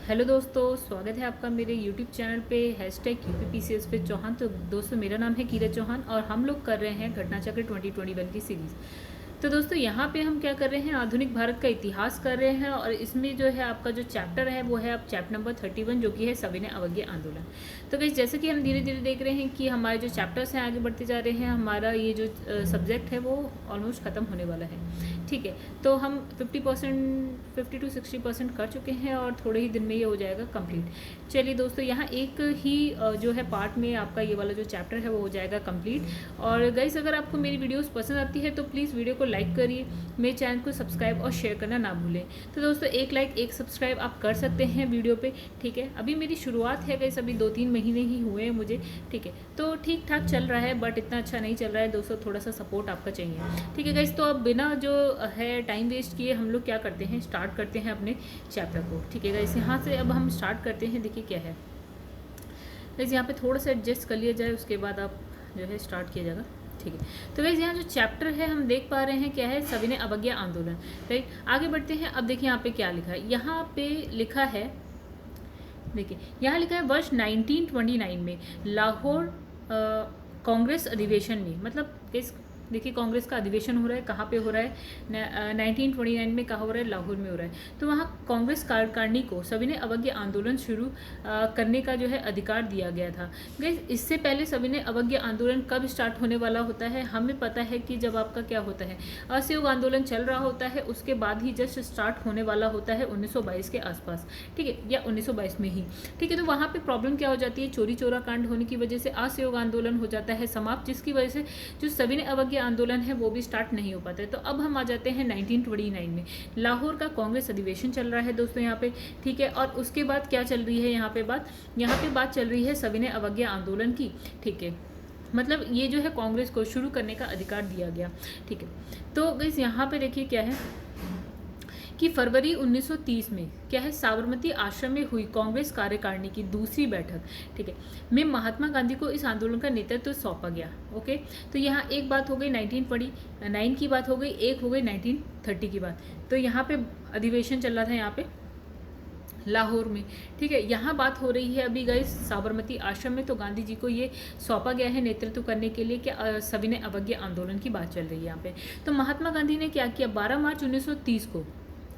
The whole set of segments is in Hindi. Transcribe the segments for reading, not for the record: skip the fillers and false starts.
हेलो दोस्तों, स्वागत है आपका मेरे यूट्यूब चैनल पे #UPPCS पे चौहान। तो दोस्तों, मेरा नाम है कीरत चौहान और हम लोग कर रहे हैं घटना चक्र 2021 की सीरीज़। तो दोस्तों, यहाँ पे हम क्या कर रहे हैं, आधुनिक भारत का इतिहास कर रहे हैं और इसमें जो है आपका जो चैप्टर है वो है अब चैप्टर नंबर 31, जो कि है सविनय अवज्ञा आंदोलन। तो गाइस, जैसे कि हम धीरे धीरे देख रहे हैं कि हमारे जो चैप्टर्स हैं आगे बढ़ते जा रहे हैं, हमारा ये जो सब्जेक्ट है वो ऑलमोस्ट ख़त्म होने वाला है। ठीक है, तो हम 50 to 60% कर चुके हैं और थोड़े ही दिन में ये हो जाएगा कंप्लीट। चलिए दोस्तों, यहाँ एक ही जो है पार्ट में आपका ये वाला जो चैप्टर है वो हो जाएगा कंप्लीट। और गाइस, अगर आपको मेरी वीडियोस पसंद आती है तो प्लीज़ वीडियो को लाइक करिए, मेरे चैनल को सब्सक्राइब और शेयर करना ना भूलें। तो दोस्तों, एक लाइक एक सब्सक्राइब आप कर सकते हैं वीडियो पे। ठीक है, अभी मेरी शुरुआत है गाइस, अभी 2-3 महीने ही हुए हैं मुझे। ठीक है, तो ठीक ठाक चल रहा है, बट इतना अच्छा नहीं चल रहा है दोस्तों, थोड़ा सा सपोर्ट आपका चाहिए। ठीक है गाइस, तो अब बिना जो है टाइम वेस्ट किए हम लोग क्या करते हैं, स्टार्ट करते हैं अपने चैप्टर को। ठीक है गाइस, यहाँ से अब हम स्टार्ट करते हैं। देखिए क्या है गाइस, यहाँ पे थोड़ा सा एडजस्ट कर लिया जाए, उसके बाद आप जो है स्टार्ट किया जाएगा। ठीक है, तो गाइस यहाँ जो चैप्टर है हम देख पा रहे हैं क्या है, सविनय अवज्ञा आंदोलन। राइट, आगे बढ़ते हैं। अब देखिए यहाँ पे क्या लिखा है, यहाँ पे लिखा है, देखिए यहाँ लिखा है वर्ष 1929 में लाहौर कांग्रेस अधिवेशन में, मतलब किस, देखिए कांग्रेस का अधिवेशन हो रहा है, कहाँ पे हो रहा है, 1929 में कहाँ हो रहा है, लाहौर में हो रहा है। तो वहाँ कांग्रेस कार्यकारिणी को सविनय अवज्ञा आंदोलन शुरू करने का जो है अधिकार दिया गया था। गाइस, इससे पहले सविनय अवज्ञा आंदोलन कब स्टार्ट होने वाला होता है, हमें पता है कि जब आपका क्या होता है, असहयोग आंदोलन चल रहा होता है, उसके बाद ही जस्ट स्टार्ट होने वाला होता है 1922 के आसपास। ठीक है, या 1922 में ही। ठीक है, तो वहाँ पे प्रॉब्लम क्या हो जाती है, चोरी चोरा कांड होने की वजह से असहयोग आंदोलन हो जाता है समाप्त, जिसकी वजह से जो सविनय अवज्ञा आंदोलन है वो भी स्टार्ट नहीं हो पाता है। तो अब हम आ जाते हैं 1929 में, लाहौर का कांग्रेस अधिवेशन चल रहा है दोस्तों यहाँ पे। ठीक है, और उसके बाद क्या चल रही है, यहाँ पे बात चल रही है सविनय अवज्ञा आंदोलन की। ठीक है, मतलब ये जो है कांग्रेस को शुरू करने का अधिकार दिया गया। ठीक है, तो गाइस यहाँ पे देखिए क्या है कि फरवरी 1930 में क्या है, साबरमती आश्रम में हुई कांग्रेस कार्यकारिणी की दूसरी बैठक, ठीक है, में महात्मा गांधी को इस आंदोलन का नेतृत्व सौंपा गया। ओके, तो यहाँ एक बात हो गई 1929 की बात हो गई, एक हो गई 1930 की बात। तो यहाँ पे अधिवेशन चल रहा था यहाँ पे लाहौर में। ठीक है, यहाँ बात हो रही है अभी गाइस साबरमती आश्रम में, तो गांधी जी को ये सौंपा गया है नेतृत्व करने के लिए, क्या सविनय अवज्ञा आंदोलन की बात चल रही है यहाँ पे। तो महात्मा गांधी ने क्या किया, 12 मार्च 1930 को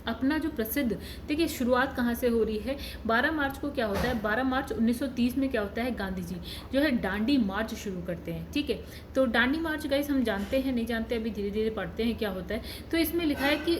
अपना जो प्रसिद्ध, देखिए शुरुआत कहाँ से हो रही है, 12 मार्च को क्या होता है, 12 मार्च 1930 में क्या होता है, गांधी जी जो है दांडी मार्च शुरू करते हैं। ठीक है, तो दांडी मार्च गाइस हम जानते हैं, नहीं जानते अभी धीरे धीरे पढ़ते हैं क्या होता है। तो इसमें लिखा है कि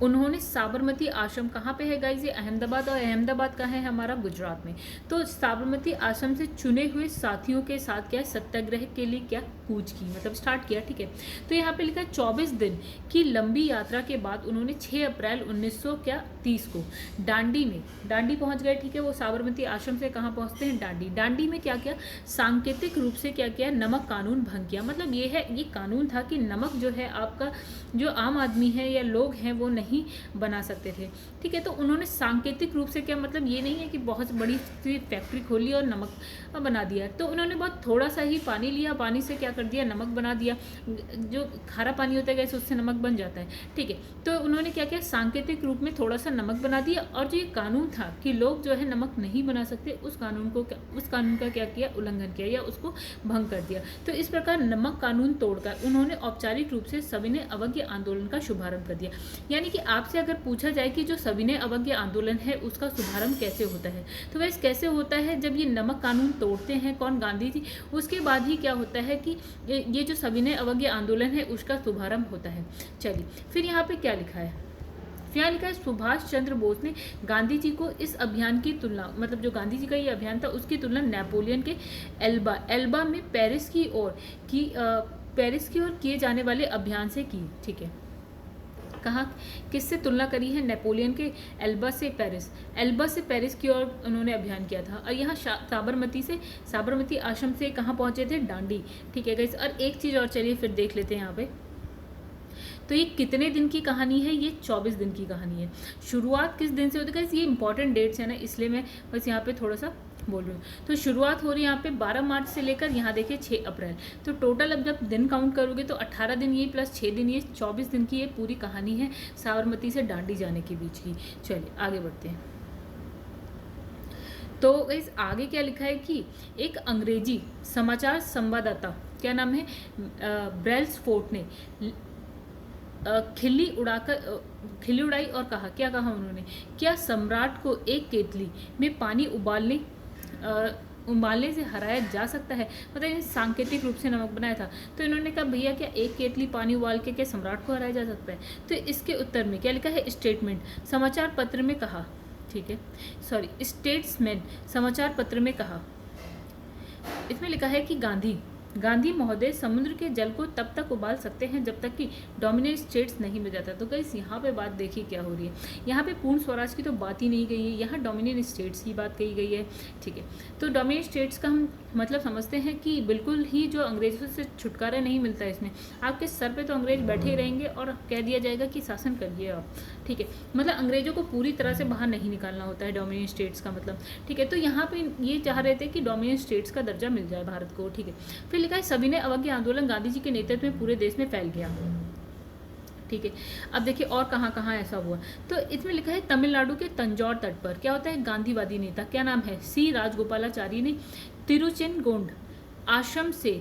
उन्होंने साबरमती आश्रम, कहाँ पे है गाइस, ये अहमदाबाद, और अहमदाबाद कहाँ है हमारा, गुजरात में। तो साबरमती आश्रम से चुने हुए साथियों के साथ क्या सत्याग्रह के लिए क्या कूच की, मतलब स्टार्ट किया। ठीक है, तो यहाँ पे लिखा है 24 दिन की लंबी यात्रा के बाद उन्होंने 6 अप्रैल 1930 को दांडी पहुंच गए। ठीक है, वो साबरमती आश्रम से कहाँ पहुंचते हैं, दांडी में क्या किया, सांकेतिक रूप से क्या किया, नमक कानून भंग किया। मतलब ये कानून था कि नमक जो है आपका, जो आम आदमी है या लोग हैं वो नहीं बना सकते थे। ठीक है, तो उन्होंने सांकेतिक रूप से, क्या मतलब ये नहीं है कि बहुत बड़ी फैक्ट्री खोली और नमक बना दिया। तो उन्होंने बहुत थोड़ा सा ही पानी लिया, पानी से क्या कर दिया, नमक बना दिया। जो खारा पानी होता है गैस, उससे नमक बन जाता है। ठीक है, तो उन्होंने क्या किया, सांकेतिक रूप में थोड़ा सा नमक बना दिया, और जो ये कानून था कि लोग जो है नमक नहीं बना सकते, उस कानून का क्या किया, उल्लंघन किया या उसको भंग कर दिया। तो इस प्रकार नमक कानून तोड़कर उन्होंने औपचारिक रूप से सविनय अवज्ञा आंदोलन का शुभारंभ कर दिया। यानी कि आपसे अगर पूछा जाए कि जो सविनय अवज्ञा आंदोलन है उसका शुभारंभ कैसे होता है, तो वैसे कैसे होता है, जब ये नमक कानून तोड़ते हैं कौन, गांधी जी, उसके बाद ही क्या होता है कि ये जो सविनय अवज्ञा आंदोलन है उसका शुभारंभ होता है। चलिए, फिर यहाँ पे क्या लिखा है, यहाँ लिखा है सुभाष चंद्र बोस ने गांधी जी को इस अभियान की तुलना, मतलब जो गांधी जी का ये अभियान था उसकी तुलना नेपोलियन के एल्बा में पेरिस की ओर किए जाने वाले अभियान से की। ठीक है, कहाँ किससे तुलना करी है, नेपोलियन के एल्बा से पेरिस की ओर उन्होंने अभियान किया था। और यहाँ साबरमती आश्रम से कहाँ पहुँचे थे, दांडी। ठीक है गाइस, और एक चीज़ और चलिए फिर देख लेते हैं यहाँ पे। तो ये कितने दिन की कहानी है, ये 24 दिन की कहानी है। शुरुआत किस दिन से होती है, ये इंपॉर्टेंट डेट्स है ना, इसलिए मैं बस यहाँ पे थोड़ा सा बोल रही हूँ। तो शुरुआत हो रही है यहाँ पे 12 मार्च से लेकर यहाँ देखिए 6 अप्रैल। तो टोटल अब जब दिन काउंट करोगे तो 18 दिन ये प्लस 6 दिन ये 24 दिन की ये पूरी कहानी है साबरमती से दांडी जाने के बीच की। चलिए आगे बढ़ते हैं। तो इस आगे क्या लिखा है कि एक अंग्रेजी समाचार संवाददाता, क्या नाम है, ब्रेल्सफोर्ड ने खिल्ली उड़ाई और कहा, क्या कहा उन्होंने, क्या सम्राट को एक केतली में पानी उबालने से हराया जा सकता है। मतलब सांकेतिक रूप से नमक बनाया था। तो इन्होंने कहा भैया क्या एक केतली पानी उबाल के क्या सम्राट को हराया जा सकता है। तो इसके उत्तर में क्या लिखा है, स्टेटमेंट समाचार पत्र में कहा, ठीक है, सॉरी स्टेट्समैन समाचार पत्र में कहा। इसमें लिखा है कि गांधी महोदय समुद्र के जल को तब तक उबाल सकते हैं जब तक कि डोमिनेट स्टेट्स नहीं मिल जाता। तो गाइस यहाँ पे बात देखिए क्या हो रही है, यहाँ पे पूर्ण स्वराज की तो बात ही नहीं गई है, यहाँ डोमिनेट स्टेट्स की बात कही गई है, ठीक है। तो डोमिनेट स्टेट्स का हम मतलब समझते हैं कि बिल्कुल ही जो अंग्रेजों से छुटकारा नहीं मिलता है इसमें, आपके सर पे तो अंग्रेज बैठे ही रहेंगे और कह दिया जाएगा कि शासन करिए आप, ठीक है। मतलब अंग्रेजों को पूरी तरह से बाहर नहीं निकालना होता है डोमिनेट स्टेट्स का मतलब, ठीक है। तो यहाँ पे ये चाह रहे थे कि डोमिनेट स्टेट्स का दर्जा मिल जाए भारत को, ठीक है। फिर लिखा है सविनय अवज्ञा आंदोलन गांधी जी के नेतृत्व में पूरे देश में फैल गया, ठीक है। अब देखिए और कहाँ कहाँ ऐसा हुआ। तो इसमें लिखा है तमिलनाडु के तंजौर तट पर क्या होता है, गांधीवादी नेता, क्या नाम है, सी राजगोपालाचारी ने तिरुचेनगोंड आश्रम से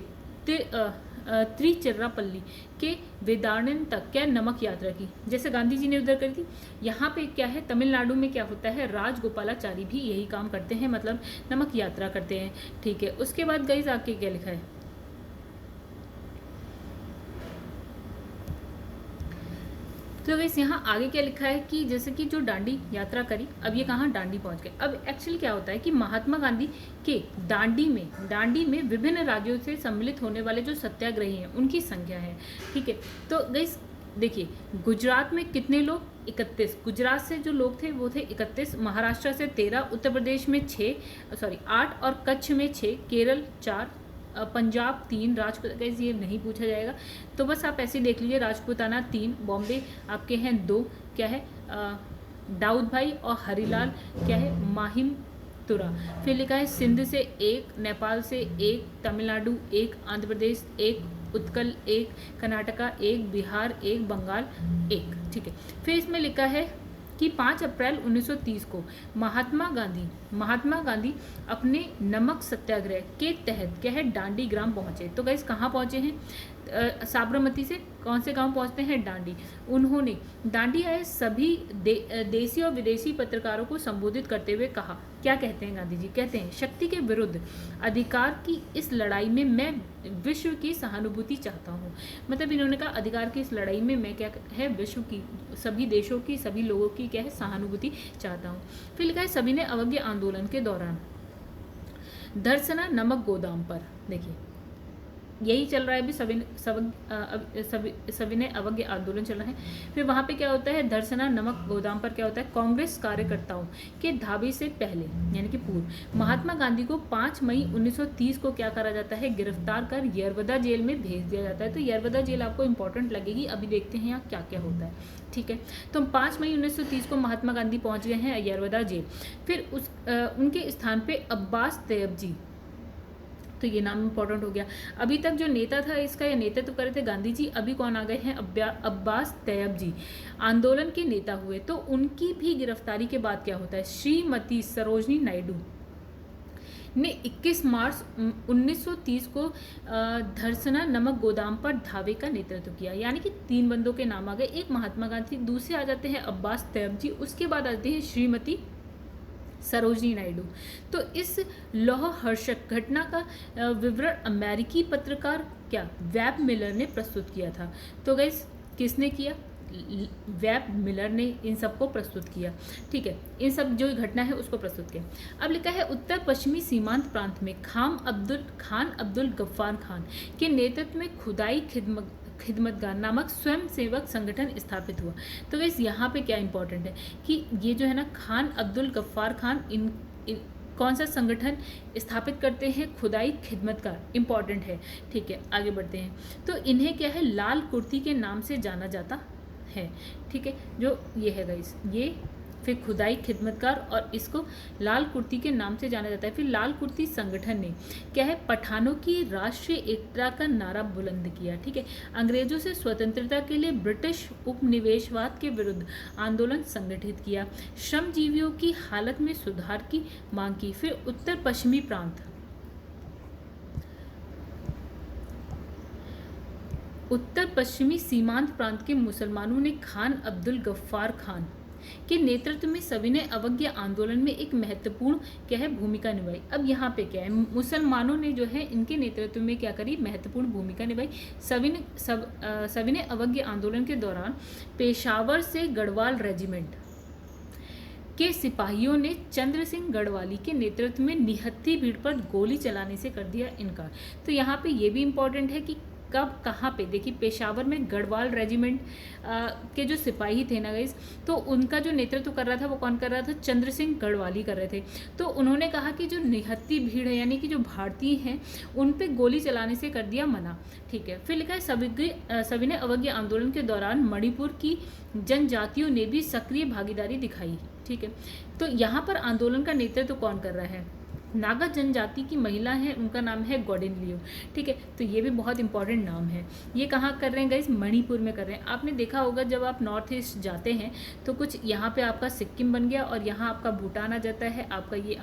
त्रिचिरापल्ली के वेदारण्य तक क्या नमक यात्रा की, जैसे गांधी जी ने उधर करी थी। यहाँ पे क्या है, तमिलनाडु में क्या होता है, राजगोपालाचारी भी यही काम करते हैं, मतलब नमक यात्रा करते हैं, ठीक है। उसके बाद गाइस आके क्या लिखा है, तो गाइस यहाँ आगे क्या लिखा है कि जैसे कि जो दांडी यात्रा करी, अब ये कहाँ दांडी पहुँच गए। अब एक्चुअली क्या होता है कि महात्मा गांधी के दांडी में विभिन्न राज्यों से सम्मिलित होने वाले जो सत्याग्रही हैं उनकी संख्या है, ठीक है। तो गाइस देखिए गुजरात में कितने लोग, 31, गुजरात से जो लोग थे वो थे 31, महाराष्ट्र से 13, उत्तर प्रदेश में 8 और कच्छ में 6, केरल 4, पंजाब 3, राजपूताना ये नहीं पूछा जाएगा तो बस आप ऐसे देख लीजिए, राजपूताना 3, बॉम्बे आपके हैं 2, क्या है दाऊद भाई और हरिलाल क्या है माहिम तुरा। फिर लिखा है सिंध से 1, नेपाल से 1, तमिलनाडु 1, आंध्र प्रदेश 1, उत्कल 1, कर्नाटका 1, बिहार 1, बंगाल 1, ठीक है। फिर इसमें लिखा है कि 5 अप्रैल 1930 को महात्मा गांधी अपने नमक सत्याग्रह के तहत क्या है दांडी ग्राम पहुंचे। तो गाइस कहाँ पहुंचे हैं, साबरमती से कौन से गांव पहुंचते हैं, दांडी। उन्होंने दांडी आए सभी देसी और विदेशी पत्रकारों को संबोधित करते हुए कहा, क्या कहते हैं गांधी जी, कहते हैं शक्ति के विरुद्ध अधिकार की इस लड़ाई में मैं विश्व की सहानुभूति चाहता हूँ। मतलब इन्होंने कहा अधिकार की इस लड़ाई में मैं क्या है, विश्व की सभी देशों की सभी लोगों की क्या है सहानुभूति चाहता हूँ। फिर लिखा है सविनय अवज्ञा आंदोलन के दौरान धरसना नमक गोदाम पर, देखिए यही चल रहा है अभी सविनय अवज्ञा आंदोलन चल रहा है। फिर वहाँ पे क्या होता है, धरसना नमक गोदाम पर क्या होता है, कांग्रेस कार्यकर्ताओं के धावे से पहले यानी कि पूर्व महात्मा गांधी को 5 मई 1930 को क्या करा जाता है, गिरफ्तार कर यरवदा जेल में भेज दिया जाता है। तो यरवदा जेल आपको इंपॉर्टेंट लगेगी, अभी देखते हैं यहाँ क्या क्या होता है, ठीक है। तो 5 मई 1930 को महात्मा गांधी पहुँच गए हैं यरवदा जेल। फिर उनके स्थान पर अब्बास तैयब जी, तो ये नाम इंपॉर्टेंट हो गया। अभी तक जो नेता था इसका ये नेतृत्व कर रहे थे गांधी जी, अभी कौन आ गए हैं, अब्बास तैयब जी आंदोलन के नेता हुए। तो उनकी भी गिरफ्तारी के बाद क्या होता है, श्रीमती सरोजनी नायडू ने 21 मार्च 1930 को धरसना नमक गोदाम पर धावे का नेतृत्व किया। यानी कि 3 बंदों के नाम आ गए, एक महात्मा गांधी, दूसरे आ जाते हैं अब्बास तैयब जी, उसके बाद आते हैं श्रीमती सरोजनी नायडू। तो इस लोहहर्षक घटना का विवरण अमेरिकी पत्रकार क्या वेब मिलर ने प्रस्तुत किया था। तो गाइस किसने किया, वेब मिलर ने इन सब को प्रस्तुत किया, ठीक है। इन सब जो घटना है उसको प्रस्तुत किया। अब लिखा है उत्तर पश्चिमी सीमांत प्रांत में खान अब्दुल गफ्फार खान के नेतृत्व में खुदाई खिदमतगार नामक स्वयं सेवक संगठन स्थापित हुआ। तो गाइस यहाँ पे क्या इंपॉर्टेंट है कि ये जो है ना खान अब्दुल गफ्फार खान इन कौन सा संगठन स्थापित करते हैं, खुदाई खिदमतगार, इंपॉर्टेंट है, ठीक है। आगे बढ़ते हैं। तो इन्हें क्या है, लाल कुर्ती के नाम से जाना जाता है, ठीक है। जो ये है गाइस, ये फिर खुदाई खिदमतगार, और इसको लाल कुर्ती के नाम से जाना जाता है। फिर लाल कुर्ती संगठन ने क्या है, पठानों की राष्ट्रीय एकता का नारा बुलंद किया। ठीक है, अंग्रेजों से स्वतंत्रता के लिए ब्रिटिश उपनिवेशवाद के विरुद्ध आंदोलन संगठित किया, श्रमजीवियों की हालत में सुधार की मांग की। फिर उत्तर पश्चिमी प्रांत, उत्तर पश्चिमी सीमांत प्रांत के मुसलमानों ने खान अब्दुल गफ्फार खान के नेतृत्व में सविनय अवज्ञा आंदोलन में एक महत्वपूर्ण क्या है, भूमिका निभाई। अब यहाँ पे क्या है, मुसलमानों ने जो है इनके नेतृत्व में क्या करी, महत्वपूर्ण भूमिका निभाई। सविनय अवज्ञा आंदोलन के दौरान पेशावर से गढ़वाल रेजिमेंट के सिपाहियों ने चंद्र सिंह गढ़वाली के नेतृत्व में निहत्थी भीड़ पर गोली चलाने से कर दिया इनकार। तो यहाँ पे ये भी इम्पोर्टेंट है कि कब कहाँ पे, देखिए पेशावर में गढ़वाल रेजिमेंट के जो सिपाही थे ना गाइस, तो उनका जो नेतृत्व कर रहा था वो कौन कर रहा था, चंद्र सिंह गढ़वाली कर रहे थे। तो उन्होंने कहा कि जो निहत्थी भीड़ है यानी कि जो भारतीय हैं उन पे गोली चलाने से कर दिया मना। ठीक है, फिर लिखा है सविनय अवज्ञा आंदोलन के दौरान मणिपुर की जनजातियों ने भी सक्रिय भागीदारी दिखाई। ठीक है, तो यहाँ पर आंदोलन का नेतृत्व कौन कर रहा है, नागा जनजाति की महिला है, उनका नाम है गोडिन लियो। ठीक है, तो ये भी बहुत इंपॉर्टेंट नाम है। ये कहाँ कर रहे हैं गाइस, मणिपुर में कर रहे हैं। आपने देखा होगा जब आप नॉर्थ ईस्ट जाते हैं तो कुछ यहाँ पे आपका सिक्किम बन गया और यहाँ आपका भूटान आ जाता है, आपका ये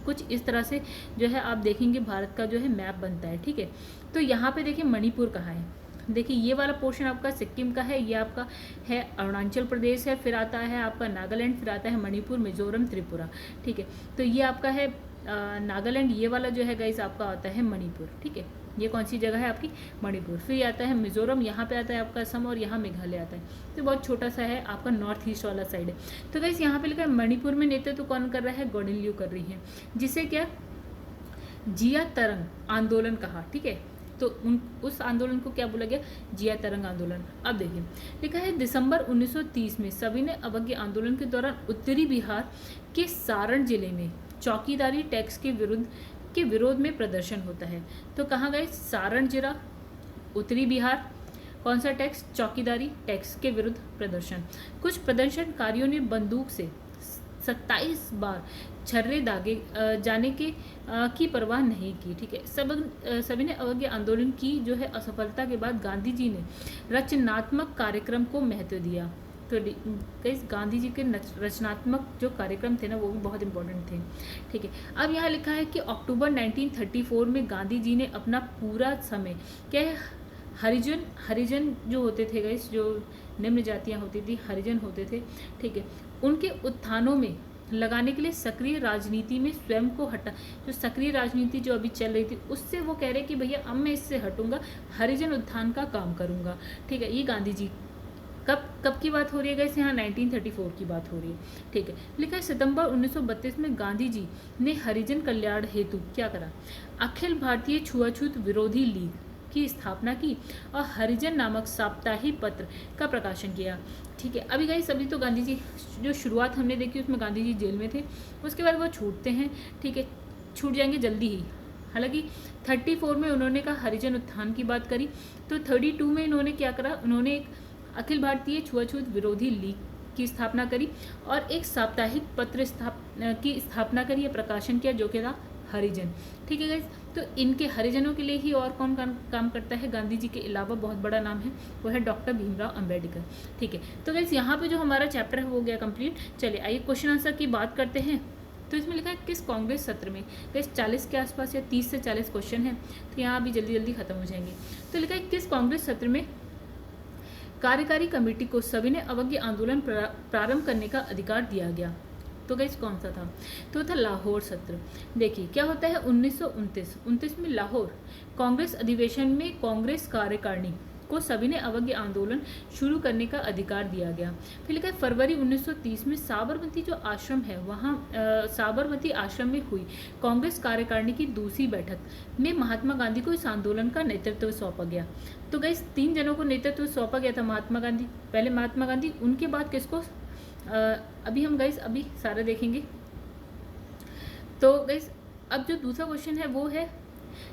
कुछ इस तरह से जो है आप देखेंगे भारत का जो है मैप बनता है। ठीक है, तो यहाँ पे देखिए मणिपुर कहाँ है, देखिए ये वाला पोर्शन आपका सिक्किम का है, ये आपका है अरुणाचल प्रदेश है, फिर आता है आपका नागालैंड, फिर आता है मणिपुर, मिजोरम, त्रिपुरा। ठीक है, तो ये आपका है नागालैंड, ये वाला जो है गाइस आपका आता है मणिपुर। ठीक है, ये कौन सी जगह है आपकी, मणिपुर। फिर आता है मिजोरम, यहाँ पे आता है आपका असम, और यहाँ मेघालय आता है। तो बहुत छोटा सा है, आपका नॉर्थ ईस्ट वाला साइड है। तो गाइस यहाँ पे लिखा है मणिपुर में नेतृत्व कौन कर रहा है, गोडिन लियो कर रही है, जिसे क्या जिया तरंग आंदोलन कहा। ठीक है, तो उस आंदोलन को क्या बोला गया, जिया तरंग आंदोलन। अब देखिए लिखा है दिसंबर 1930 में सविनय अवज्ञा आंदोलन के दौरान उत्तरी बिहार के सारण जिले में चौकीदारी टैक्स के विरोध में प्रदर्शन होता है। तो कहाँ गए, सारण जिला, उत्तरी बिहार, कौन सा टैक्स, चौकीदारी टैक्स के विरुद्ध प्रदर्शन। कुछ प्रदर्शनकारियों ने बंदूक से 27 बार छर्रे दागे जाने की परवाह नहीं की। ठीक है, सविनय अवज्ञा आंदोलन की जो है असफलता के बाद गांधी जी ने रचनात्मक कार्यक्रम को महत्व दिया। तो गांधी जी के रचनात्मक जो कार्यक्रम थे ना वो भी बहुत इंपॉर्टेंट थे। ठीक है, अब यहाँ लिखा है कि अक्टूबर 1934 में गांधी जी ने अपना पूरा समय क्या है, हरिजन जो होते थे गाइस, जो निम्न जातियाँ होती थी, हरिजन होते थे। ठीक है, उनके उत्थानों में लगाने के लिए सक्रिय राजनीति में स्वयं को हटा, जो सक्रिय राजनीति जो अभी चल रही थी उससे वो कह रहे कि भैया अब मैं इससे हटूंगा, हरिजन उत्थान का काम करूंगा। ठीक है, ये गांधी जी कब की बात हो रही है गाइस, यहाँ 1934 की बात हो रही है। ठीक है, लिखा है सितंबर 1932 में गांधी जी ने हरिजन कल्याण हेतु क्या करा, अखिल भारतीय छुआछूत विरोधी लीग की स्थापना की और हरिजन नामक साप्ताहिक पत्र का प्रकाशन किया। ठीक है, अभी गाइस अभी तो गांधी जी जो शुरुआत हमने देखी उसमें गांधी जी जेल में थे, उसके बाद वो छूटते हैं। ठीक है, छूट जाएंगे जल्दी ही। हालांकि 34 में उन्होंने कहा हरिजन उत्थान की बात करी, तो 32 में इन्होंने क्या करा, उन्होंने एक अखिल भारतीय छुआछूत विरोधी लीग की स्थापना करी और एक साप्ताहिक पत्र की स्थापना करी या प्रकाशन किया जो कि था हरिजन। ठीक है गाइस, तो इनके हरिजनों के लिए ही और कौन काम करता है, गांधी जी के अलावा बहुत बड़ा नाम है वो है डॉक्टर भीमराव अंबेडकर। ठीक है, तो गाइस यहाँ पे जो हमारा चैप्टर है वो हो गया कंप्लीट। चलिए आइए क्वेश्चन आंसर की बात करते हैं। तो इसमें लिखा है किस कांग्रेस सत्र में, गाइस 40 के आसपास या 30 से 40 क्वेश्चन है, तो यहाँ अभी जल्दी जल्दी खत्म हो जाएंगे। तो लिखा है किस कांग्रेस सत्र में कार्यकारी कमेटी को सविनय अवज्ञा आंदोलन प्रारंभ करने का अधिकार दिया गया। तो गाइस कौन सा था, तो था लाहौर सत्र। देखिए क्या होता है 1929 में लाहौर कांग्रेस अधिवेशन में कांग्रेस कार्यकारिणी को सविनय अवज्ञा आंदोलन शुरू करने का अधिकार दिया गया। फिर लिखा है फरवरी 1930 में साबरमती जो आश्रम है वहाँ साबरमती आश्रम में हुई कांग्रेस कार्यकारिणी की दूसरी बैठक में महात्मा गांधी को इस आंदोलन का नेतृत्व सौंपा गया। तो गाइस 3 जनों को नेतृत्व सौंपा गया था, महात्मा गांधी, पहले महात्मा गांधी, उनके बाद किसको, अभी हम गाइस अभी सारा देखेंगे। तो गाइस अब जो दूसरा क्वेश्चन है वो है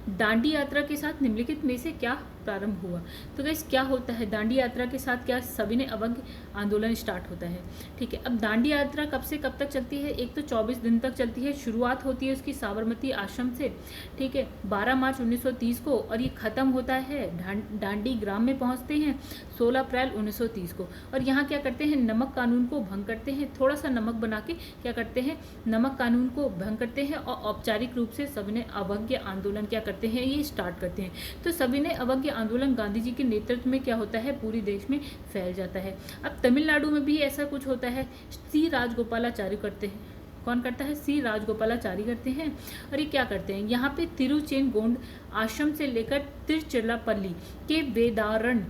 दांडी यात्रा के साथ निम्नलिखित में से क्या प्रारंभ हुआ। तो गाइस क्या होता है, दांडी यात्रा के साथ क्या सविनय अवज्ञ आंदोलन स्टार्ट होता है। ठीक है, अब दांडी यात्रा कब से कब तक चलती है, एक तो 24 दिन तक चलती है। शुरुआत होती है उसकी साबरमती आश्रम से, ठीक है, 12 मार्च 1930 को, और ये खत्म होता है दांडी ग्राम में पहुंचते हैं 16 अप्रैल 1930 को। और यहाँ क्या करते हैं, नमक कानून को भंग करते हैं, थोड़ा सा नमक बना के क्या करते हैं, नमक कानून को भंग करते हैं और औपचारिक रूप से सविनय अवज्ञ आंदोलन क्या करते हैं, ये स्टार्ट करते हैं। तो सविनय अवज्ञ आंदोलन गांधी जी के नेतृत्व में क्या होता है, पूरी देश में फैल जाता है। अब तमिलनाडु में भी ऐसा कुछ होता है, सी राजगोपालाचारी करते हैं। कौन करता है, सी राजगोपालाचारी करते हैं। और ये क्या करते हैं, यहाँ पे तिरुचेनगोंड आश्रम से लेकर तिरुचिरापल्ली के वेदारण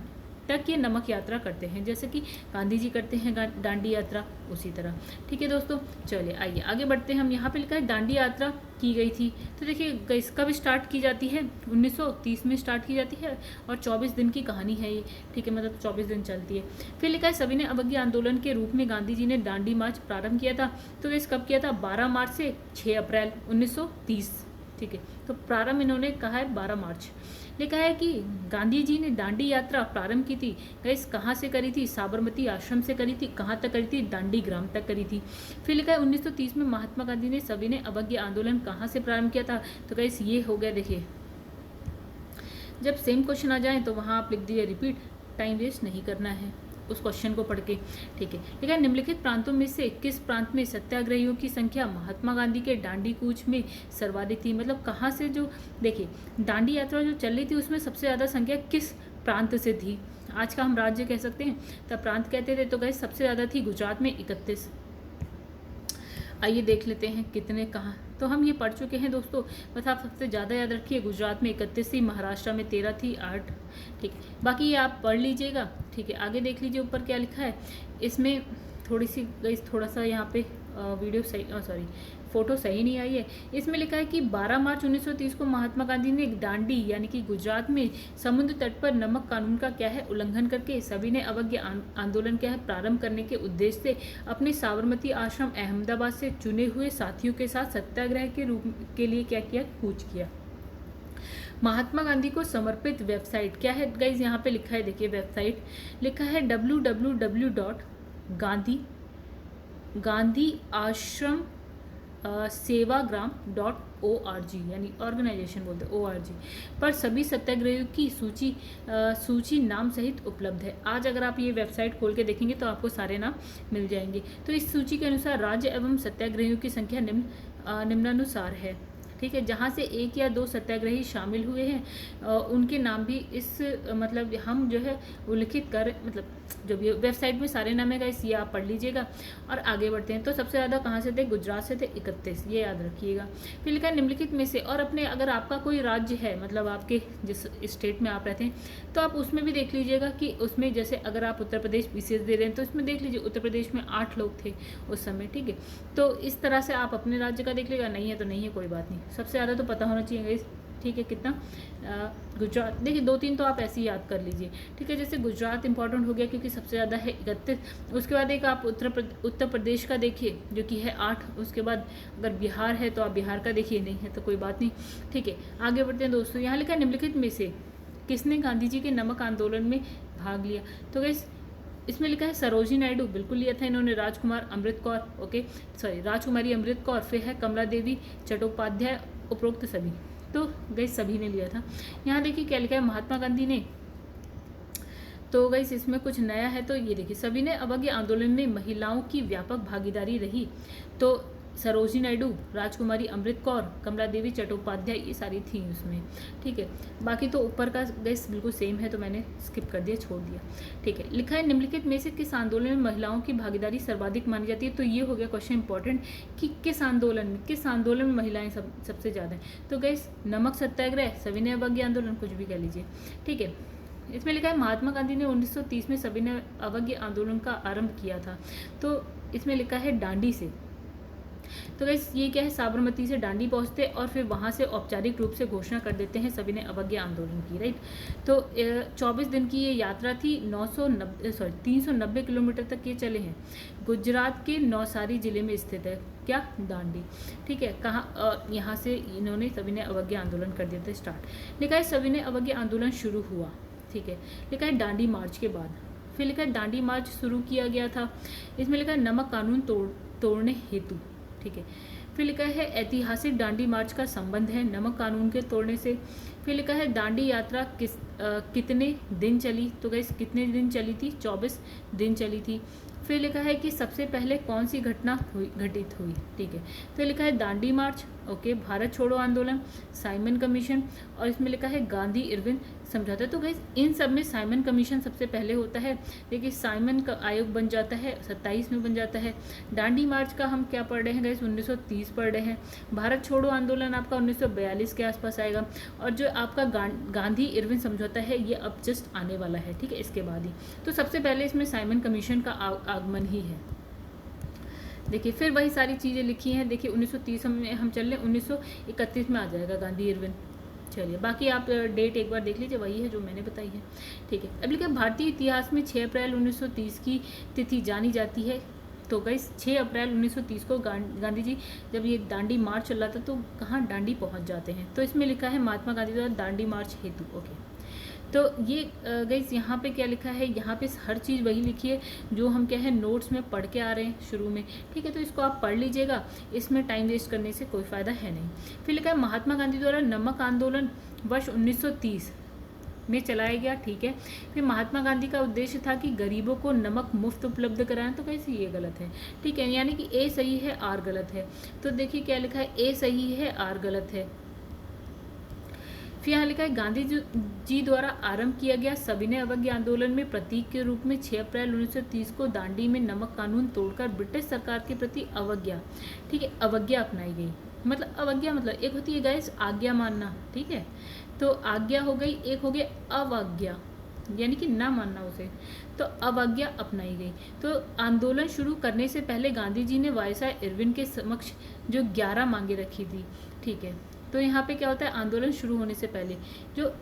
तक ये नमक यात्रा करते हैं, जैसे कि गांधी जी करते हैं दांडी यात्रा, उसी तरह। ठीक है दोस्तों, चलिए आइए आगे बढ़ते हैं। हम यहाँ पे लिखा है दांडी यात्रा की गई थी, तो देखिए कब स्टार्ट की जाती है, 1930 में स्टार्ट की जाती है और 24 दिन की कहानी है ये। ठीक है, मतलब 24 दिन चलती है। फिर लिखा है सविनय अवज्ञ आंदोलन के रूप में गांधी जी ने दांडी मार्च प्रारंभ किया था। तो गाइस कब किया था, 12 मार्च से 6 अप्रैल 1930। ठीक है, तो प्रारंभ इन्होंने कहा है 12 मार्च। लिखा है कि गांधी जी ने दांडी यात्रा प्रारंभ की थी, गाइस कहाँ से करी थी, साबरमती आश्रम से करी थी। कहाँ तक करी थी, दांडी ग्राम तक करी थी। फिर लिखा है 1930 में महात्मा गांधी ने सविनय अवज्ञ आंदोलन कहाँ से प्रारंभ किया था। तो गाइस ये हो गया, देखिए जब सेम क्वेश्चन आ जाए तो वहाँ आप लिख दीजिए रिपीट, टाइम वेस्ट नहीं करना है उस क्वेश्चन को पढ़ के। ठीक है, ठीक है, निम्नलिखित प्रांतों में से किस प्रांत में सत्याग्रहियों की संख्या महात्मा गांधी के दांडी कूच में सर्वाधिक थी। मतलब कहाँ से, जो देखिए दांडी यात्रा जो चल रही थी उसमें सबसे ज़्यादा संख्या किस प्रांत से थी। आज का हम राज्य कह सकते हैं, तब प्रांत कहते थे। तो गाइस सबसे ज़्यादा थी गुजरात में 31। आइए देख लेते हैं कितने कहाँ, तो हम ये पढ़ चुके हैं दोस्तों, बस आप सबसे ज़्यादा याद रखिए, गुजरात में 31 थी, महाराष्ट्र में 13 थी, 8। ठीक है, बाकी ये आप पढ़ लीजिएगा। ठीक है, आगे देख लीजिए ऊपर क्या लिखा है। इसमें थोड़ा सा यहाँ पे वीडियो सही, सॉरी फोटो सही नहीं आई है। इसमें लिखा है कि 12 मार्च 1930 को महात्मा गांधी ने दांडी यानी कि गुजरात में समुद्र तट पर नमक कानून का क्या है उल्लंघन करके सविनय अवज्ञ आंदोलन क्या है प्रारंभ करने के उद्देश्य से अपने साबरमती आश्रम अहमदाबाद से चुने हुए साथियों के साथ सत्याग्रह के रूप के लिए क्या किया, कूच किया। महात्मा गांधी को समर्पित वेबसाइट क्या है गाइज, यहाँ पे लिखा है, देखिए वेबसाइट लिखा है www.गांधी सेवाग्राम.org यानी ऑर्गेनाइजेशन बोलते हैं ORG पर सभी सत्याग्रहियों की सूची नाम सहित उपलब्ध है। आज अगर आप ये वेबसाइट खोल के देखेंगे तो आपको सारे नाम मिल जाएंगे। तो इस सूची के अनुसार राज्य एवं सत्याग्रहियों की संख्या निम्नानुसार है। ठीक है, जहाँ से 1 या 2 सत्याग्रही शामिल हुए हैं उनके नाम भी इस मतलब हम जो है उल्लिखित कर, मतलब जो भी वेबसाइट में सारे नाम है गाइस, ये आप पढ़ लीजिएगा। और आगे बढ़ते हैं, तो सबसे ज़्यादा कहाँ से थे, गुजरात से थे 31, ये याद रखिएगा। फिर लिखा है निम्नलिखित में से, और अपने अगर आपका कोई राज्य है, मतलब आपके जिस स्टेट में आप रहते हैं, तो आप उसमें भी देख लीजिएगा कि उसमें जैसे अगर आप उत्तर प्रदेश PCS दे रहे हैं तो इसमें देख लीजिए उत्तर प्रदेश में 8 लोग थे उस समय। ठीक है, तो इस तरह से आप अपने राज्य का देख लीजिएगा, नहीं है तो नहीं है, कोई बात नहीं। सबसे ज़्यादा तो पता होना चाहिए, ठीक है, कितना गुजरात, देखिए 2-3 तो आप ऐसे ही याद कर लीजिए। ठीक है, जैसे गुजरात इंपॉर्टेंट हो गया क्योंकि सबसे ज़्यादा है 31। उसके बाद एक आप उत्तर प्रदेश का देखिए जो कि है 8। उसके बाद अगर बिहार है तो आप बिहार का देखिए, नहीं है तो कोई बात नहीं। ठीक है, आगे बढ़ते हैं दोस्तों। यहाँ लिखा है निम्नलिखित में से किसने गांधी जी के नमक आंदोलन में भाग लिया। तो गाइस इसमें लिखा है सरोजिनी नायडू, बिल्कुल लिया था इन्होंने। राजकुमारी अमृत कौर, फिर है कमला देवी चट्टोपाध्याय, उपरोक्त सभी। तो गई सभी ने लिया था। यहाँ देखिए क्या लिखा है, महात्मा गांधी ने, तो गई इसमें कुछ नया है। तो ये देखिए सविनय अवज्ञ आंदोलन में महिलाओं की व्यापक भागीदारी रही। तो सरोजिनी नायडू, राजकुमारी अमृत कौर, कमला देवी चट्टोपाध्याय, ये सारी थी उसमें। ठीक है, बाकी तो ऊपर का गैस बिल्कुल सेम है तो मैंने स्किप कर दिया, छोड़ दिया। ठीक है, लिखा है निम्नलिखित में से किस आंदोलन में महिलाओं की भागीदारी सर्वाधिक मानी जाती है। तो ये हो गया क्वेश्चन इंपॉर्टेंट कि किस आंदोलन में महिलाएं सबसे ज़्यादा हैं। तो गैस नमक सत्याग्रह, सविनय अवज्ञ आंदोलन, कुछ भी कह लीजिए। ठीक है, इसमें लिखा है महात्मा गांधी ने 1930 में सविनय अवज्ञ आंदोलन का आरंभ किया था। तो इसमें लिखा है दांडी से। तो गाइस ये क्या है, साबरमती से दांडी पहुंचते और फिर वहां से औपचारिक रूप से घोषणा कर देते हैं सविनय अवज्ञ आंदोलन की, राइट। तो 24 दिन की ये यात्रा थी, 390 किलोमीटर तक ये चले हैं। गुजरात के नवसारी जिले में स्थित है क्या, दांडी। ठीक है, कहाँ, यहाँ से इन्होंने सविनय अवज्ञ आंदोलन कर दिया था स्टार्ट। लिखा है सविनय अवज्ञ आंदोलन शुरू हुआ ठीक है। लिखा है दांडी मार्च के बाद। फिर लिखा है दांडी मार्च शुरू किया गया था। इसमें लिखा है नमक कानून तोड़ने हेतु, ठीक है। फिर लिखा है ऐतिहासिक दांडी मार्च का संबंध है नमक कानून के तोड़ने से। फिर लिखा है दांडी यात्रा कितने दिन चली, तो गाइस कितने दिन चली थी, 24 दिन चली थी। फिर लिखा है कि सबसे पहले कौन सी घटना घटित हुई, ठीक है। तो लिखा है दांडी मार्च, ओके, भारत छोड़ो आंदोलन, साइमन कमीशन, और इसमें लिखा है गांधी इरविन समझौता। तो गाइस इन सब में साइमन कमीशन सबसे पहले होता है, देखिए साइमन का आयोग बन जाता है 27 में बन जाता है। दांडी मार्च का हम क्या पढ़ रहे हैं गाइस, 1930 पढ़ रहे हैं। भारत छोड़ो आंदोलन आपका 1942 के आसपास आएगा। और जो आपका गांधी इरविन समझौता है ये अब जस्ट आने वाला है, ठीक है, इसके बाद ही। तो सबसे पहले इसमें साइमन कमीशन का आगमन ही है। देखिए फिर वही सारी चीज़ें लिखी हैं। देखिए 1930 में हम चल रहे, 1931 में आ जाएगा गांधी इरविन। चलिए बाकी आप डेट एक बार देख लीजिए, वही है जो मैंने बताई है, ठीक है। अब लिखा भारतीय इतिहास में 6 अप्रैल 1930 की तिथि जानी जाती है। तो गाइस 6 अप्रैल 1930 को गांधी जी जब ये दांडी मार्च चल रहा था तो कहाँ दांडी पहुँच जाते हैं। तो इसमें लिखा है महात्मा गांधी द्वारा दांडी मार्च हेतु, ओके। तो ये गाइस यहाँ पे क्या लिखा है, यहाँ पे हर चीज़ वही लिखी है जो हम क्या है नोट्स में पढ़ के आ रहे हैं शुरू में, ठीक है। तो इसको आप पढ़ लीजिएगा, इसमें टाइम वेस्ट करने से कोई फ़ायदा है नहीं। फिर लिखा है महात्मा गांधी द्वारा नमक आंदोलन वर्ष 1930 में चलाया गया, ठीक है। फिर महात्मा गांधी का उद्देश्य था कि गरीबों को नमक मुफ्त उपलब्ध कराएं। तो कैसे ये गलत है, ठीक है, यानी कि ए सही है आर गलत है। तो देखिए क्या लिखा है, ए सही है आर गलत है। फिर यहाँ लिखा है गांधी जी द्वारा आरंभ किया गया सविनय अवज्ञा आंदोलन में प्रतीक के रूप में 6 अप्रैल 1930 को दांडी में नमक कानून तोड़कर ब्रिटिश सरकार के प्रति अवज्ञा, ठीक है, अवज्ञा अपनाई गई। मतलब अवज्ञा मतलब एक होती है गाइस आज्ञा मानना, ठीक है। तो आज्ञा हो गई, एक हो गया अवज्ञा यानी कि ना मानना उसे, तो अवज्ञा अपनाई गई। तो आंदोलन शुरू करने से पहले गांधी जी ने वायसराय इरविन के समक्ष जो 11 मांगे रखी थी, ठीक है। तो यहाँ पे क्या होता है, आंदोलन शुरू होने से पहले जो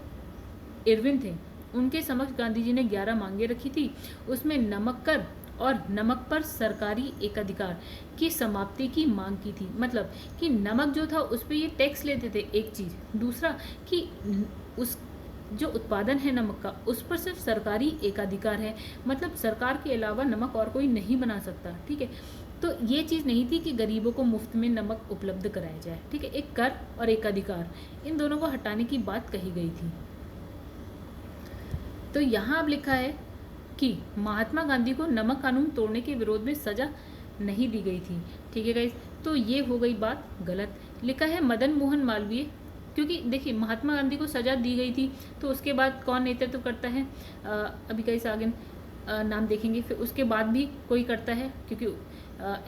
इरविन थे उनके समक्ष गांधी जी ने 11 मांगे रखी थी। उसमें नमक कर और नमक पर सरकारी एकाधिकार की समाप्ति की मांग की थी। मतलब कि नमक जो था उस पर ये टैक्स लेते थे, एक चीज़। दूसरा कि उस जो उत्पादन है नमक का उस पर सिर्फ सरकारी एकाधिकार है, मतलब सरकार के अलावा नमक और कोई नहीं बना सकता, ठीक है। तो ये चीज़ नहीं थी कि गरीबों को मुफ्त में नमक उपलब्ध कराया जाए, ठीक है। एक कर और एकाधिकार इन दोनों को हटाने की बात कही गई थी। तो यहाँ अब लिखा है कि महात्मा गांधी को नमक कानून तोड़ने के विरोध में सजा नहीं दी गई थी, ठीक है गाइस। तो ये हो गई बात गलत। लिखा है मदन मोहन मालवीय, क्योंकि देखिए महात्मा गांधी को सजा दी गई थी तो उसके बाद कौन नेतृत्व करता है, अभी गाइस आगे नाम देखेंगे। फिर उसके बाद भी कोई करता है, क्योंकि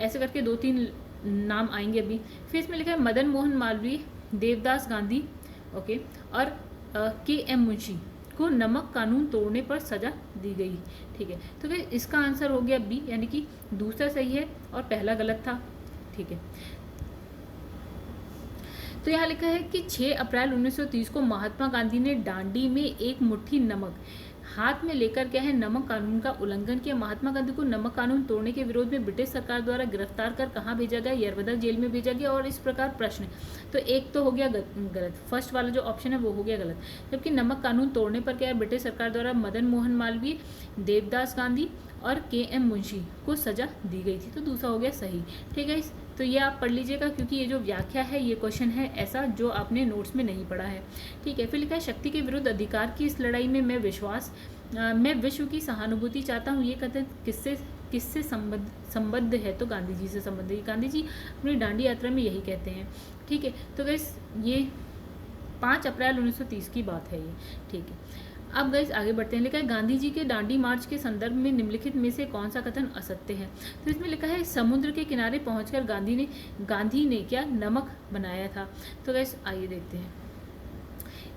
ऐसे करके 2-3 नाम आएंगे अभी। फिर इसमें लिखा है मदन मोहन मालवीय, देवदास गांधी, ओके, और के.एम. मुंशी को नमक कानून तोड़ने पर सजा दी गई, ठीक है। तो फिर इसका आंसर हो गया बी, यानी कि दूसरा सही है और पहला गलत था, ठीक है। तो यहाँ लिखा है कि 6 अप्रैल 1930 को महात्मा गांधी ने दांडी में एक मुट्ठी नमक हाथ में लेकर क्या है नमक कानून का उल्लंघन किया। महात्मा गांधी को नमक कानून तोड़ने के विरोध में ब्रिटिश सरकार द्वारा गिरफ्तार कर कहाँ भेजा गया, यरवदा जेल में भेजा गया। और इस प्रकार प्रश्न, तो एक तो हो गया गलत, फर्स्ट वाला जो ऑप्शन है वो हो गया गलत। जबकि नमक कानून तोड़ने पर क्या है ब्रिटिश सरकार द्वारा मदन मोहन मालवीय, देवदास गांधी और के.एम. मुंशी को सजा दी गई थी। तो दूसरा हो गया सही, ठीक है। तो ये आप पढ़ लीजिएगा, क्योंकि ये जो व्याख्या है ये क्वेश्चन है ऐसा जो आपने नोट्स में नहीं पढ़ा है, ठीक है। फिर लिखा है शक्ति के विरुद्ध अधिकार की इस लड़ाई में मैं विश्व की सहानुभूति चाहता हूँ। ये कथन किससे संबद्ध है, तो गांधी जी से संबद्ध है। गांधी जी अपनी दांडी यात्रा में यही कहते हैं, ठीक है। तो गाइस ये 5 अप्रैल 1930 की बात है ये, ठीक है। अब गाइस आगे बढ़ते हैं। लिखा है गांधी जी के दांडी मार्च के संदर्भ में निम्नलिखित में से कौन सा कथन असत्य है। तो इसमें लिखा है समुद्र के किनारे पहुंचकर गांधी ने क्या नमक बनाया था। तो गाइस आइए देखते हैं।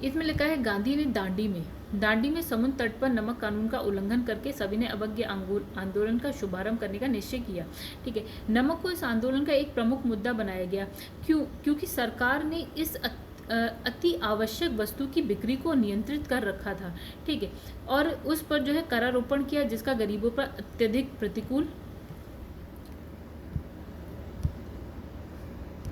इसमें लिखा है गांधी ने दांडी में समुद्र तट पर नमक कानून का उल्लंघन करके सविनय अवज्ञा आंदोलन का शुभारंभ करने का निश्चय किया, ठीक है। नमक को इस आंदोलन का एक प्रमुख मुद्दा बनाया गया, क्योंकि सरकार ने इस अति आवश्यक वस्तु की बिक्री को नियंत्रित कर रखा था, ठीक है। और उस पर जो है करारोपण किया, जिसका गरीबों पर अत्यधिक प्रतिकूल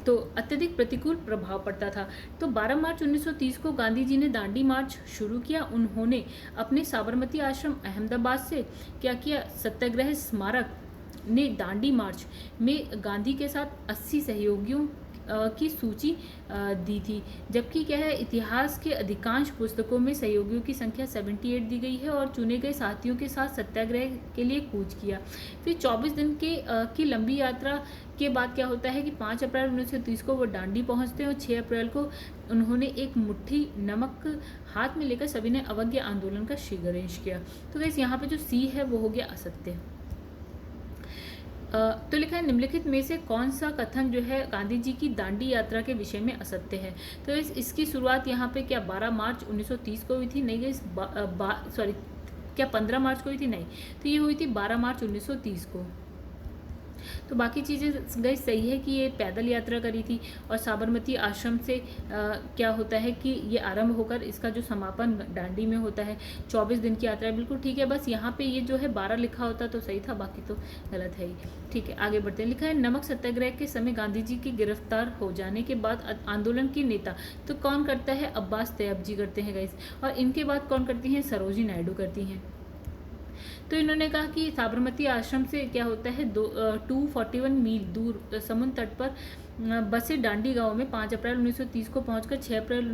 तो अत्यधिक प्रतिकूल प्रभाव पड़ता था। तो 12 मार्च 1930 को गांधी जी ने दांडी मार्च शुरू किया। उन्होंने अपने साबरमती आश्रम अहमदाबाद से क्या किया, सत्याग्रह स्मारक ने दांडी मार्च में गांधी के साथ 80 सहयोगियों की सूची दी थी, जबकि क्या है, इतिहास के अधिकांश पुस्तकों में सहयोगियों की संख्या 78 दी गई है और चुने गए साथियों के साथ सत्याग्रह के लिए कूच किया। फिर 24 दिन की लंबी यात्रा के बाद क्या होता है कि 5 अप्रैल 1930 को वो दांडी पहुंचते हैं और 6 अप्रैल को उन्होंने एक मुट्ठी नमक हाथ में लेकर सभी ने अवज्ञा आंदोलन का श्रीगणेश किया। तो गाइस यहाँ पे जो सी है वो हो गया असत्य। तो लिखा है निम्नलिखित में से कौन सा कथन जो है गांधी जी की दांडी यात्रा के विषय में असत्य है। तो इसकी शुरुआत यहाँ पे क्या 12 मार्च 1930 को हुई थी, नहीं गई, सॉरी क्या 15 मार्च को हुई थी, नहीं, तो ये हुई थी 12 मार्च 1930 को। तो बाकी चीज़ें गई सही है कि ये पैदल यात्रा करी थी और साबरमती आश्रम से क्या होता है कि ये आरंभ होकर इसका जो समापन दांडी में होता है। 24 दिन की यात्रा है, बिल्कुल ठीक है। बस यहाँ पे ये जो है 12 लिखा होता तो सही था, बाकी तो गलत है ही। ठीक है, आगे बढ़ते हैं। लिखा है नमक सत्याग्रह के समय गांधी जी के गिरफ्तार हो जाने के बाद आंदोलन की नेता तो कौन करता है, अब्बास तैयब जी करते हैं गाइस, और इनके बाद कौन करती हैं, सरोजिनी नायडू करती हैं। तो इन्होंने कहा कि साबरमती आश्रम से क्या होता है 241 मील दूर समुद्र तट पर बसे दांडी गांव में 5 अप्रैल 1930 को पहुंचकर 6 अप्रैल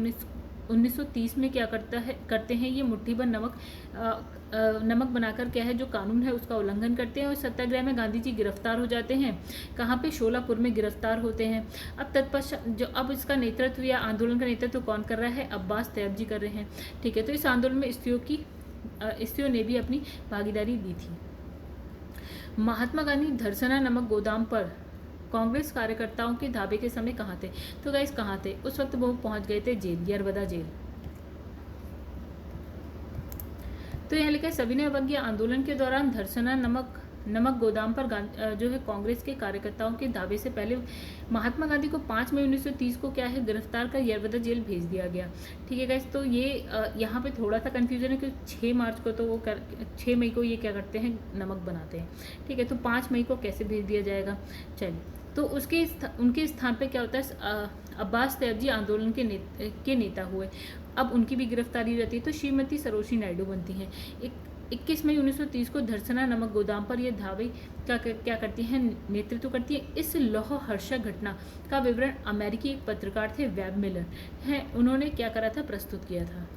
1930 में क्या करते हैं ये मुट्ठी भर नमक बनाकर क्या है जो कानून है उसका उल्लंघन करते हैं और सत्याग्रह में गांधी जी गिरफ्तार हो जाते हैं। कहाँ पे, शोलापुर में गिरफ्तार होते हैं। अब तत्पश्चात अब इसका नेतृत्व या आंदोलन का नेतृत्व कौन कर रहा है, अब्बास तैयब जी कर रहे हैं। ठीक है, तो इस आंदोलन में स्त्रियों ने भी अपनी भागीदारी दी थी। महात्मा गांधी धरसना नमक गोदाम पर कांग्रेस कार्यकर्ताओं के धाबे के समय कहाँ थे। तो गाइस कहाँ थे, उस वक्त वो पहुंच गए थे जेल, यरवदा जेल। तो यहाँ लिखा है सविनय अवज्ञा आंदोलन के दौरान धरसना नमक गोदाम पर जो है कांग्रेस के कार्यकर्ताओं के धाबे से पहले महात्मा गांधी को 5 मई 1930 को क्या है गिरफ्तार कर यरवदा जेल भेज दिया गया। ठीक है गाइस, तो ये यहाँ पे थोड़ा सा कंफ्यूजन है कि 6 मार्च को तो वो 6 मई को ये क्या करते हैं, नमक बनाते हैं। ठीक है, तो 5 मई को कैसे भेज दिया जाएगा। चलिए, तो उनके स्थान पे क्या होता है, अब्बास तैयब जी आंदोलन के नेता हुए। अब उनकी भी गिरफ्तारी रहती है, तो श्रीमती सरोजिनी नायडू बनती हैं। 21 मई 1930 को धरसना नमक गोदाम पर यह धावे क्या करती हैं, नेतृत्व करती है। इस लौह हर्षक घटना का विवरण अमेरिकी एक पत्रकार थे वेब मिलर हैं, उन्होंने क्या करा था, प्रस्तुत किया था।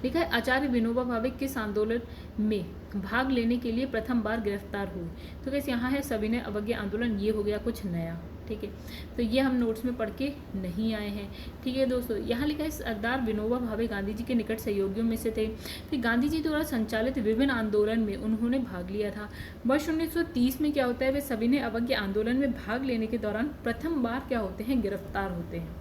लिखा है आचार्य विनोबा भावे किस आंदोलन में भाग लेने के लिए प्रथम बार गिरफ्तार हुए। तो कैसे यहाँ है सविनय अवज्ञा आंदोलन, ये हो गया कुछ नया। ठीक है, तो ये हम नोट्स में पढ़ के नहीं आए हैं। ठीक है दोस्तों, यहाँ लिखा है सरदार विनोबा भावे गांधी जी के निकट सहयोगियों में से थे। फिर गांधी जी द्वारा संचालित विभिन्न आंदोलन में उन्होंने भाग लिया था। वर्ष 1930 में क्या होता है, वे सविनय अवज्ञा आंदोलन में भाग लेने के दौरान प्रथम बार क्या होते हैं, गिरफ्तार होते हैं।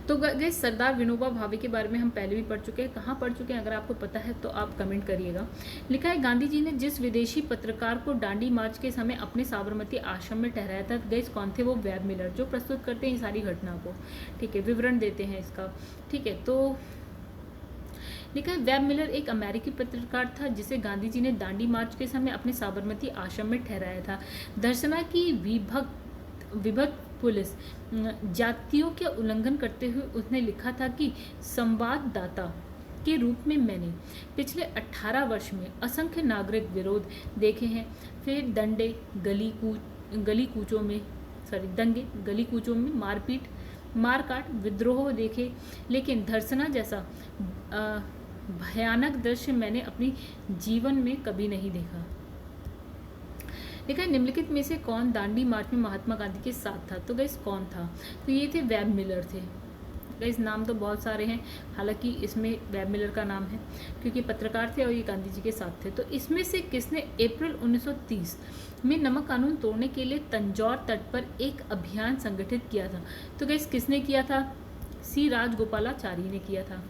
तो गए सरदार विनोबा भावे के बारे में हम पहले भी पढ़ चुके हैं, कहाँ पढ़ चुके हैं, अगर आपको पता है तो आप कमेंट करिएगा। लिखा है गांधी जी ने जिस विदेशी पत्रकार को दांडी मार्च के समय अपने साबरमती आश्रम में ठहराया था, गए कौन थे, वो वेब मिलर, जो प्रस्तुत करते हैं इस सारी घटना को। ठीक है, विवरण देते हैं इसका। ठीक है, तो लिखा है वेब मिलर एक अमेरिकी पत्रकार था जिसे गांधी जी ने दांडी मार्च के समय अपने साबरमती आश्रम में ठहराया था। दर्शना की विभक्त पुलिस जातियों के उल्लंघन करते हुए उसने लिखा था कि संवाददाता के रूप में मैंने पिछले 18 वर्ष में असंख्य नागरिक विरोध देखे हैं। फिर दंगे गली कूचों में मारकाट विद्रोह देखे, लेकिन धरसना जैसा भयानक दृश्य मैंने अपनी जीवन में कभी नहीं देखा। देखा निम्नलिखित में से कौन दांडी मार्च में महात्मा गांधी के साथ था। तो गाइस कौन था, तो ये थे वेब मिलर थे। गाइस नाम तो बहुत सारे हैं, हालांकि इसमें वेब मिलर का नाम है क्योंकि पत्रकार थे और ये गांधी जी के साथ थे। तो इसमें से किसने अप्रैल 1930 में नमक कानून तोड़ने के लिए तंजौर तट पर एक अभियान संगठित किया था। तो गाइस किसने किया था, सी राजगोपालाचारी ने किया था।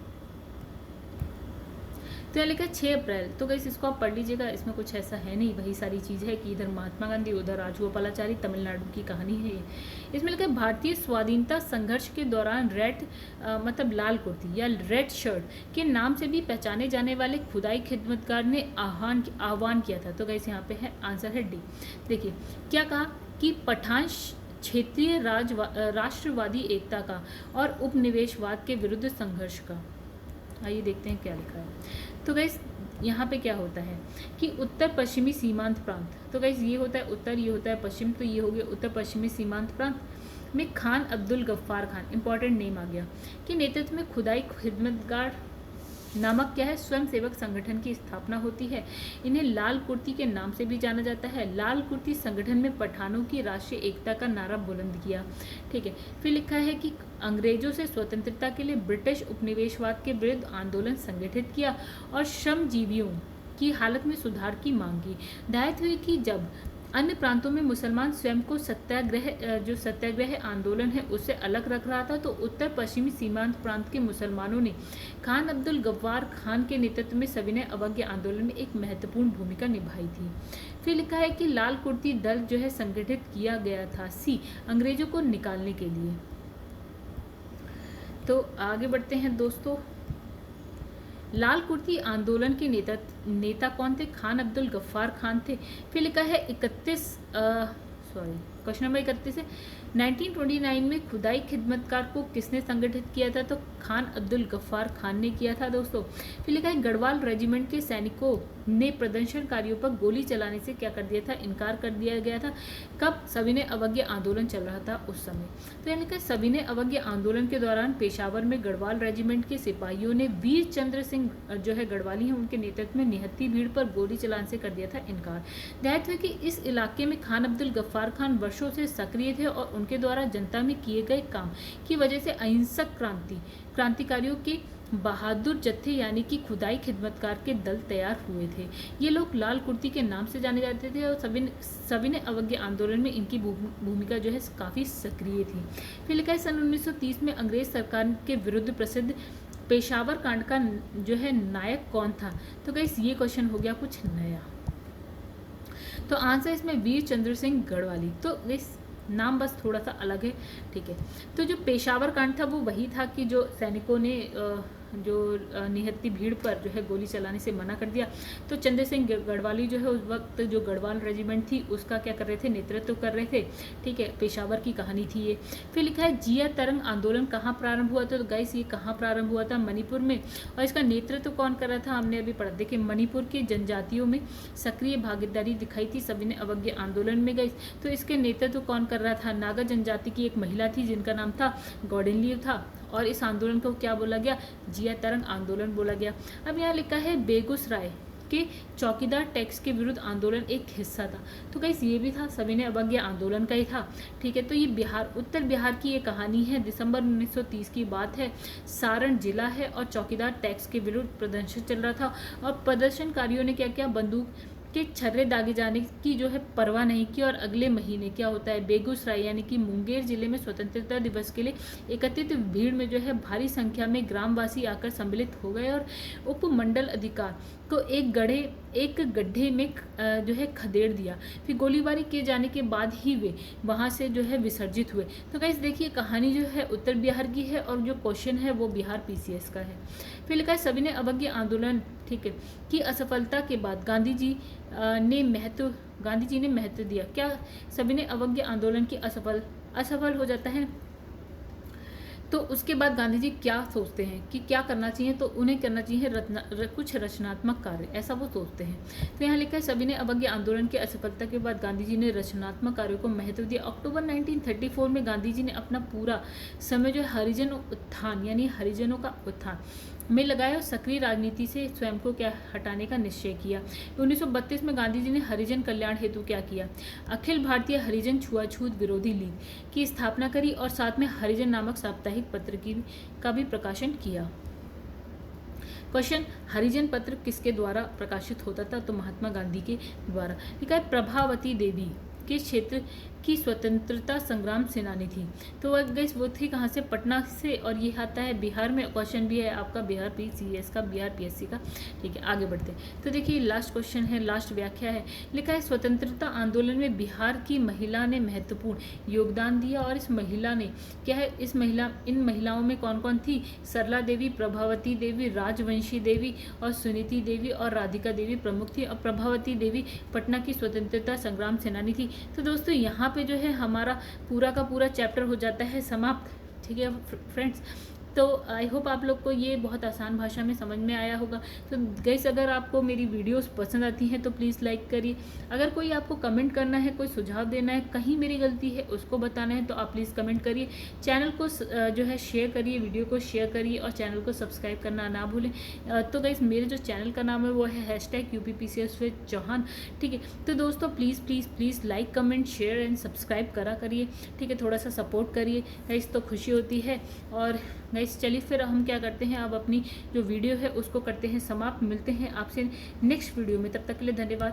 तो यहाँ लिखा 6 अप्रैल। तो गाइस इसको आप पढ़ लीजिएगा, इसमें कुछ ऐसा है नहीं, वही सारी चीज़ है कि इधर महात्मा गांधी उधर राजगोपालाचारी, तमिलनाडु की कहानी है ये। इसमें लिखा है भारतीय स्वाधीनता संघर्ष के दौरान मतलब लाल कुर्ती या रेड शर्ट के नाम से भी पहचाने जाने वाले खुदाई खिदमतगार ने आह्वान किया था। तो गाइस यहाँ पे है आंसर है डी। देखिए क्या कहा कि क्षेत्रीय राष्ट्रवादी एकता का और उपनिवेशवाद के विरुद्ध संघर्ष का। आइए देखते हैं क्या लिखा है। तो गाइस यहाँ पे क्या होता है कि उत्तर पश्चिमी सीमांत प्रांत, तो गाइस ये होता है उत्तर, ये होता है पश्चिम, तो ये हो गया उत्तर पश्चिमी सीमांत प्रांत में खान अब्दुल गफ्फार खान, इंपॉर्टेंट नेम आ गया, कि नेतृत्व में खुदाई खिदमतगार नामक क्या है स्वयं सेवक संगठन की स्थापना होती है। इन्हें लाल कुर्ती के नाम से भी जाना जाता है। लाल कुर्ती संगठन में पठानों की राष्ट्रीय एकता का नारा बुलंद किया। ठीक है, फिर लिखा है कि अंग्रेजों से स्वतंत्रता के लिए ब्रिटिश उपनिवेशवाद के विरुद्ध आंदोलन संगठित किया और श्रमजीवियों की हालत में सुधार की मांग की। दायित्व हुई कि जब अन्य प्रांतों में मुसलमान स्वयं को सत्याग्रह आंदोलन है उससे अलग रख रहा था, तो उत्तर पश्चिमी सीमांत प्रांत के मुसलमानों ने खान अब्दुल गफ्फार खान के नेतृत्व में सविनय अवज्ञा आंदोलन में एक महत्वपूर्ण भूमिका निभाई थी। फिर लिखा है कि लाल कुर्ती दल जो है संगठित किया गया था अंग्रेजों को निकालने के लिए। तो आगे बढ़ते हैं दोस्तों। लाल कुर्ती आंदोलन के नेता कौन थे? खान अब्दुल गफ्फार खान थे। फिर लिखा है क्वेश्चन नंबर 31 है 1929 में खुदाई खिदमतकार को किसने संगठित किया था? तो खान अब्दुल गफ्फार खान ने किया था दोस्तों। फिर लिखा है गढ़वाल रेजिमेंट के सैनिकों ने प्रदर्शनकारियों पर गोली चलाने से क्या कर दिया था? इनकार कर दिया गया था। कब? सविनय अवज्ञा आंदोलन चल रहा था उस समय। तो यानी कि सविनय अवज्ञा आंदोलन के दौरान पेशावर में गढ़वाल रेजिमेंट के सिपाहियों ने वीर चंद्र सिंह जो है गढ़वाली हैं उनके नेतृत्व में निहत्थी भीड़ पर गोली चलाने से कर दिया था इनकार। दायित्व है कि इस इलाके में खान अब्दुल गफ्फार खान वर्षों से सक्रिय थे और उनके द्वारा जनता में किए गए काम की वजह से अहिंसक क्रांतिकारियों के बहादुर जत्थे यानी कि खुदाई खिदमतकार के दल तैयार हुए थे। ये लोग लाल कुर्ती के नाम से जाने जाते थे और सविनय अवज्ञा आंदोलन में इनकी भूमिका जो है काफ़ी सक्रिय थी। फिर लिखा है सन 1930 में अंग्रेज सरकार के विरुद्ध प्रसिद्ध पेशावर कांड का जो है नायक कौन था? तो गाइस ये क्वेश्चन हो गया कुछ नया। तो आंसर इसमें वीर चंद्र सिंह गढ़वाली। तो इस नाम बस थोड़ा सा अलग है। ठीक है, तो जो पेशावर कांड था वो वही था कि जो सैनिकों ने जो निहत्थी भीड़ पर जो है गोली चलाने से मना कर दिया। तो चंद्र सिंह गढ़वाली जो है उस वक्त जो गढ़वाल रेजिमेंट थी उसका क्या कर रहे थे? नेतृत्व कर रहे थे। ठीक है, पेशावर की कहानी थी ये। फिर लिखा है जिया तरंग आंदोलन कहाँ प्रारंभ हुआ था? तो गाइस ये कहाँ प्रारंभ हुआ था? मणिपुर में। और इसका नेतृत्व कौन कर रहा था? हमने अभी पढ़ा। देखिए मणिपुर के जनजातियों में सक्रिय भागीदारी दिखाई थी सविनय अवज्ञा आंदोलन में। गाइस तो इसके नेतृत्व कौन कर रहा था? नागा जनजाति की एक महिला थी जिनका नाम था गौडेनली था और इस आंदोलन को क्या बोला गया? जिया तरंग आंदोलन बोला गया। अब यहाँ लिखा है बेगूसराय के चौकीदार टैक्स के विरुद्ध आंदोलन एक हिस्सा था। तो गाइस ये भी था सविनय अवज्ञा आंदोलन का ही था। ठीक है, तो ये उत्तर बिहार की ये कहानी है। दिसंबर 1930 की बात है। सारण जिला है और चौकीदार टैक्स के विरुद्ध प्रदर्शन चल रहा था और प्रदर्शनकारियों ने क्या किया? बंदूक के छर्रे दागे जाने की जो है परवाह नहीं की। और अगले महीने क्या होता है? बेगूसराय यानी कि मुंगेर जिले में स्वतंत्रता दिवस के लिए एकत्रित भीड़ में जो है भारी संख्या में ग्रामवासी आकर सम्मिलित हो गए और उपमंडल अधिकारी को एक गड्ढे में जो है खदेड़ दिया। फिर गोलीबारी किए जाने के बाद ही वे वहाँ से जो है विसर्जित हुए। तो गाइस देखिए कहानी जो है उत्तर बिहार की है और जो क्वेश्चन है वो बिहार PCS का है। फिर लिखा है सविनय अवज्ञा आंदोलन ठीक है की असफलता के बाद गांधी जी ने महत्व दिया। क्या सविनय अवज्ञा आंदोलन की असफल हो जाता है तो उसके बाद गांधी जी क्या सोचते हैं कि क्या करना चाहिए? तो उन्हें करना चाहिए कुछ रचनात्मक कार्य, ऐसा वो सोचते हैं। तो यहाँ लिखा है सविनय अवज्ञा आंदोलन की असफलता के बाद गांधी जी ने रचनात्मक कार्यों को महत्व दिया। अक्टूबर 1934 में गांधी जी ने अपना पूरा समय जो है हरिजन उत्थान यानी हरिजनों का उत्थान में लगाया और सक्रिय राजनीति से स्वयं को क्या हटाने का निश्चय किया। 1932 में गांधी जी ने हरिजन कल्याण हेतु क्या किया? अखिल भारतीय हरिजन छुआछूत विरोधी लीग की स्थापना करी और साथ में हरिजन नामक साप्ताहिक पत्र का भी प्रकाशन किया। क्वेश्चन, हरिजन पत्र किसके द्वारा प्रकाशित होता था? तो महात्मा गांधी के द्वारा। लिखा है प्रभावती देवी के क्षेत्र की स्वतंत्रता संग्राम सेनानी थी। तो गाइस वो थी कहाँ से? पटना से। और ये आता है बिहार में। क्वेश्चन भी है आपका बिहार PCS का, बिहार PSC का। ठीक है, आगे बढ़ते हैं। तो देखिए लास्ट क्वेश्चन है, लास्ट व्याख्या है। लिखा है स्वतंत्रता आंदोलन में बिहार की महिला ने महत्वपूर्ण योगदान दिया। और इस महिला ने क्या है? इन महिलाओं में कौन कौन थी? सरला देवी, प्रभावती देवी, राजवंशी देवी और सुनीति देवी और राधिका देवी प्रमुख थी। और प्रभावती देवी पटना की स्वतंत्रता संग्राम सेनानी थी। तो दोस्तों यहाँ यहाँ पे जो है हमारा पूरा का पूरा चैप्टर हो जाता है समाप्त। ठीक है फ्रेंड्स, तो आई होप आप लोग को ये बहुत आसान भाषा में समझ में आया होगा। तो गाइस, अगर आपको मेरी वीडियोस पसंद आती हैं तो प्लीज़ लाइक करिए। अगर कोई आपको कमेंट करना है, कोई सुझाव देना है, कहीं मेरी गलती है उसको बताना है तो आप प्लीज़ कमेंट करिए। चैनल को जो है शेयर करिए, वीडियो को शेयर करिए और चैनल को सब्सक्राइब करना ना भूलें। तो गाइस, मेरे जो चैनल का नाम है वो है #UPPCS विद चौहान। ठीक है, तो दोस्तों please please please like, comment, share and subscribe करा करिए। ठीक है, थोड़ा सा सपोर्ट करिए गाइस, तो खुशी होती है। और गाइस चलिए फिर हम क्या करते हैं, अब अपनी जो वीडियो है उसको करते हैं समाप्त। मिलते हैं आपसे नेक्स्ट वीडियो में, तब तक के लिए धन्यवाद।